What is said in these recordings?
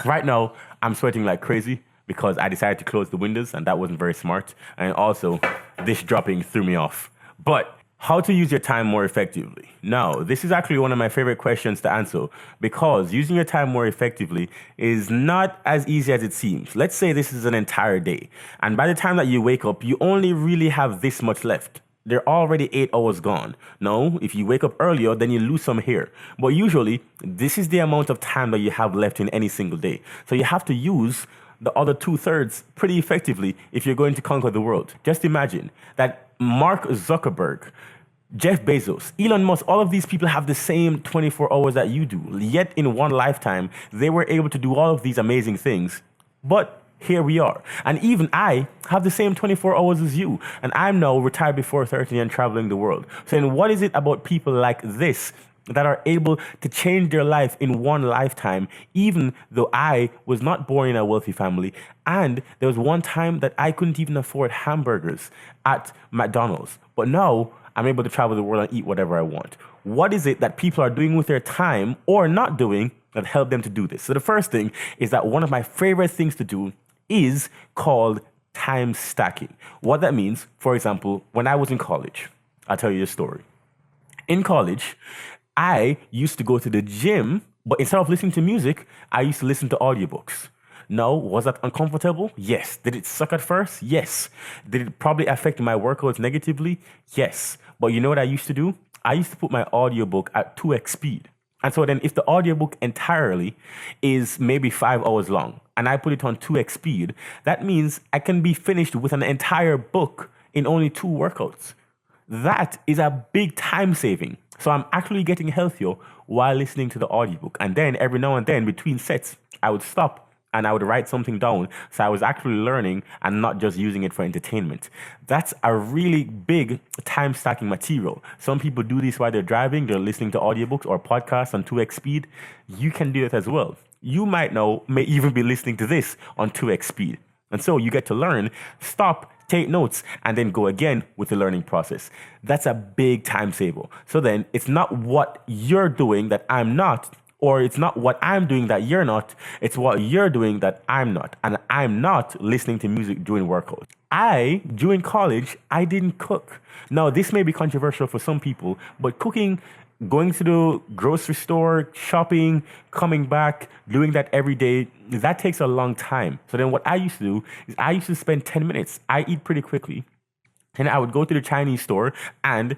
Right now, I'm sweating like crazy because I decided to close the windows and that wasn't very smart. And also, this dropping threw me off. But how to use your time more effectively? Now, this is actually one of my favorite questions to answer because using your time more effectively is not as easy as it seems. Let's say this is an entire day, and by the time that you wake up, you only really have this much left. They're already 8 hours gone. No, if you wake up earlier, then you lose some here. But usually, this is the amount of time that you have left in any single day. So you have to use the other 2/3 pretty effectively if you're going to conquer the world. Just imagine that Mark Zuckerberg, Jeff Bezos, Elon Musk, all of these people have the same 24 hours that you do. Yet in one lifetime, they were able to do all of these amazing things. But here we are. And even I have the same 24 hours as you. And I'm now retired before 30 and traveling the world. So then what is it about people like this that are able to change their life in one lifetime, even though I was not born in a wealthy family? And there was one time that I couldn't even afford hamburgers at McDonald's. But now I'm able to travel the world and eat whatever I want. What is it that people are doing with their time or not doing that help them to do this? So the first thing is that one of my favorite things to do is called time stacking. What that means, for example, when I was in college, I'll tell you a story. In college, I used to go to the gym, but instead of listening to music, I used to listen to audiobooks. Now, was that uncomfortable? Yes. Did it suck at first? Yes. Did it probably affect my workouts negatively? Yes. But you know what I used to do? I used to put my audiobook at 2x speed. And so then if the audiobook entirely is maybe 5 hours long and I put it on 2x speed, that means I can be finished with an entire book in only 2 workouts. That is a big time saving. So I'm actually getting healthier while listening to the audiobook. And then every now and then between sets, I would stop and I would write something down. So I was actually learning and not just using it for entertainment. That's a really big time stacking material. Some people do this while they're driving. They're listening to audiobooks or podcasts on 2x speed. You can do it as well. You might know, may even be listening to this on 2x speed. And so you get to learn, stop, take notes, and then go again with the learning process. That's a big time saver. So then it's not what you're doing that I'm not, or it's not what I'm doing that you're not, it's what you're doing that I'm not. And I'm not listening to music during workouts. During college, I didn't cook. Now, this may be controversial for some people, but cooking, going to the grocery store, shopping, coming back, doing that every day, that takes a long time. So then what I used to do is I used to spend 10 minutes. I eat pretty quickly. And I would go to the Chinese store, and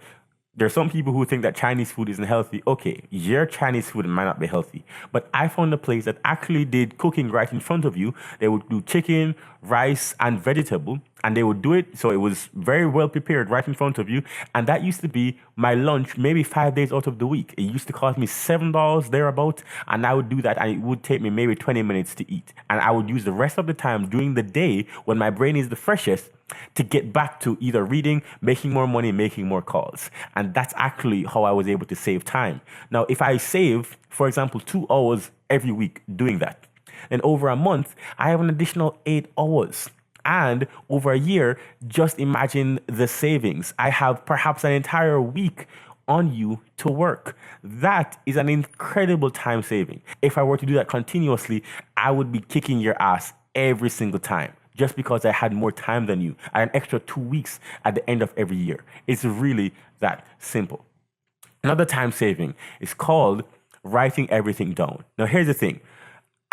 there's some people who think that Chinese food isn't healthy. Okay, your Chinese food might not be healthy, but I found a place that actually did cooking right in front of you. They would do chicken, rice, and vegetable, and they would do it so it was very well prepared right in front of you. And that used to be my lunch maybe 5 days out of the week. It used to cost me $7 thereabout, and I would do that, and it would take me maybe 20 minutes to eat. And I would use the rest of the time during the day when my brain is the freshest to get back to either reading, making more money, making more calls. And that's actually how I was able to save time. Now, if I save, for example, 2 hours every week doing that, then over a month, I have an additional 8 hours. And over a year, just imagine the savings. I have perhaps an entire week on you to work. That is an incredible time saving. If I were to do that continuously, I would be kicking your ass every single time, just because I had more time than you. I had an extra 2 weeks at the end of every year. It's really that simple. Another time saving is called writing everything down. Now, here's the thing.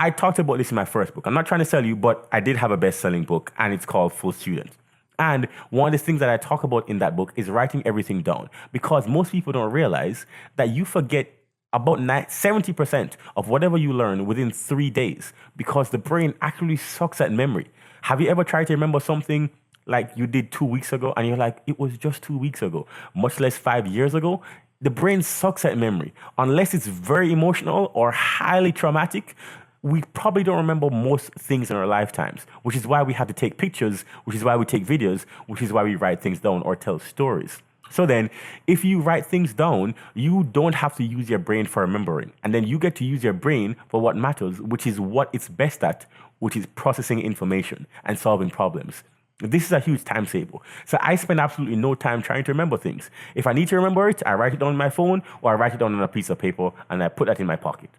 I talked about this in my first book. I'm not trying to sell you, but I did have a best-selling book, and it's called Full Student. And one of the things that I talk about in that book is writing everything down, because most people don't realize that you forget about 70% of whatever you learn within 3 days, because the brain actually sucks at memory. Have you ever tried to remember something like you did 2 weeks ago and you're like, it was just 2 weeks ago, much less 5 years ago? The brain sucks at memory. Unless it's very emotional or highly traumatic, we probably don't remember most things in our lifetimes, which is why we have to take pictures, which is why we take videos, which is why we write things down or tell stories. So then, if you write things down, you don't have to use your brain for remembering. And then you get to use your brain for what matters, which is what it's best at, which is processing information and solving problems. This is a huge time saver. So I spend absolutely no time trying to remember things. If I need to remember it, I write it down on my phone or I write it down on a piece of paper and I put that in my pocket.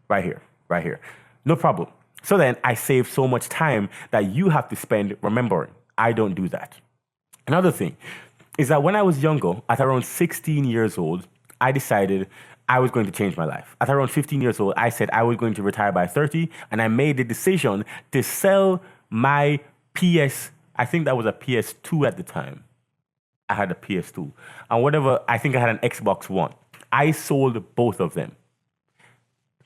Right here. No problem. So then I save so much time that you have to spend remembering. I don't do that. Another thing is that when I was younger, at around 16 years old, I decided I was going to change my life. At around 15 years old, I said I was going to retire by 30, and I made the decision to sell my I think that was a PS2 at the time. I had a PS2. And whatever, I think I had an Xbox One. I sold both of them.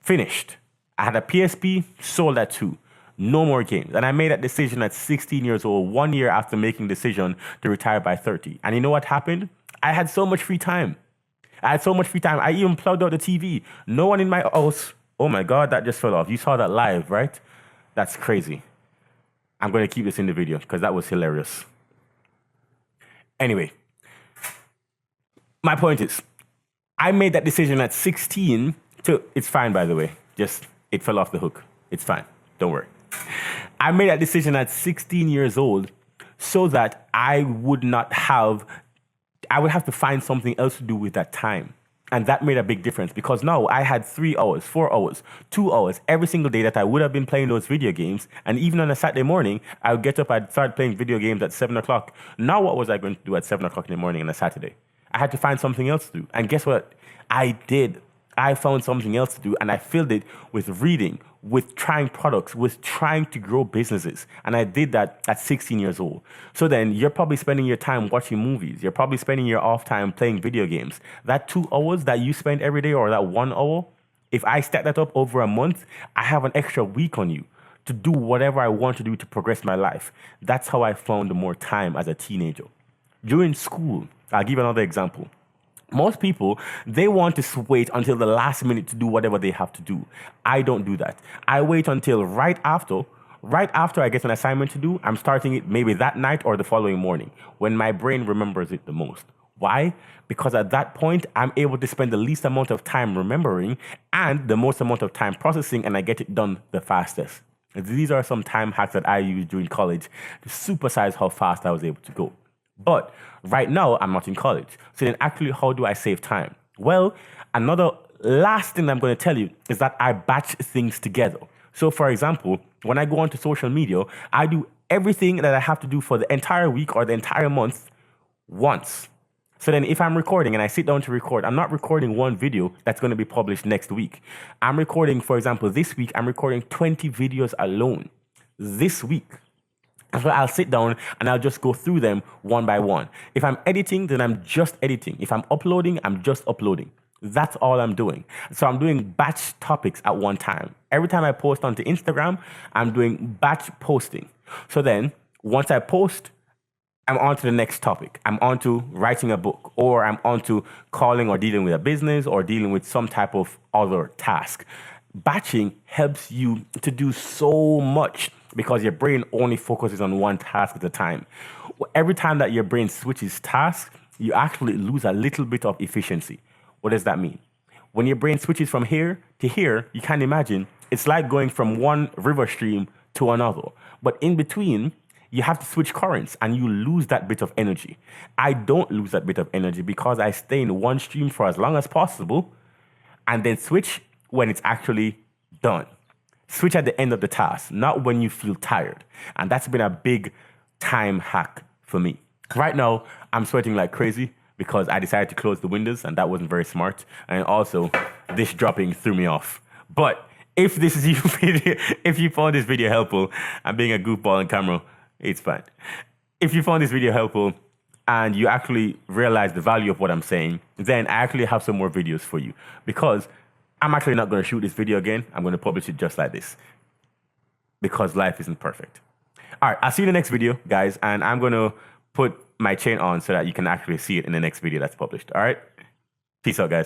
Finished. I had a PSP, sold that too. No more games. And I made that decision at 16 years old, 1 year after making the decision to retire by 30. And you know what happened? I had so much free time. I even plugged out the TV. No one in my house. Oh my God, that just fell off. You saw that live, right? That's crazy. I'm going to keep this in the video because that was hilarious. Anyway, my point is, I made that decision at 16 it's fine, by the way. Just, it fell off the hook. It's fine. Don't worry. I made that decision at 16 years old so that I would have to find something else to do with that time. And that made a big difference because now I had 3 hours, 4 hours, 2 hours every single day that I would have been playing those video games. And even on a Saturday morning, I would get up, I'd start playing video games at 7 o'clock. Now what was I going to do at 7 o'clock in the morning on a Saturday? I had to find something else to do. And guess what? I did. I found something else to do, and I filled it with reading, with trying products, with trying to grow businesses. And I did that at 16 years old. So then you're probably spending your time watching movies. You're probably spending your off time playing video games. That 2 hours that you spend every day, or that 1 hour, if I stack that up over a month, I have an extra week on you to do whatever I want to do to progress my life. That's how I found more time as a teenager. During school, I'll give another example. Most people, they want to wait until the last minute to do whatever they have to do. I don't do that. I wait until right after I get an assignment to do. I'm starting it maybe that night or the following morning when my brain remembers it the most. Why? Because at that point, I'm able to spend the least amount of time remembering and the most amount of time processing, and I get it done the fastest. These are some time hacks that I used during college to supersize how fast I was able to go. But right now, I'm not in college. So then actually, how do I save time? Well, another last thing I'm going to tell you is that I batch things together. So for example, when I go onto social media, I do everything that I have to do for the entire week or the entire month once. So then if I'm recording and I sit down to record, I'm not recording one video that's going to be published next week. I'm recording, for example, this week, I'm recording 20 videos alone this week. So I'll sit down and I'll just go through them one by one. If I'm editing, then I'm just editing. If I'm uploading, I'm just uploading. That's all I'm doing. So I'm doing batch topics at one time. Every time I post onto Instagram, I'm doing batch posting. So then once I post, I'm on to the next topic. I'm on to writing a book, or I'm on to calling or dealing with a business or dealing with some type of other task. Batching helps you to do so much because your brain only focuses on one task at a time. Every time that your brain switches tasks, you actually lose a little bit of efficiency. What does that mean? When your brain switches from here to here, you can imagine it's like going from one river stream to another. But in between, you have to switch currents and you lose that bit of energy. I don't lose that bit of energy because I stay in one stream for as long as possible and then switch when it's actually done. Switch at the end of the task, not when you feel tired. And that's been a big time hack for me. Right now, I'm sweating like crazy because I decided to close the windows and that wasn't very smart. And also, this dropping threw me off. But if this is if you found this video helpful, I'm being a goofball on camera, it's fine. If you found this video helpful and you actually realize the value of what I'm saying, then I actually have some more videos for you because I'm actually not going to shoot this video again. I'm going to publish it just like this because life isn't perfect. All right, I'll see you in the next video, guys, and I'm going to put my chain on so that you can actually see it in the next video that's published. All right? Peace out, guys.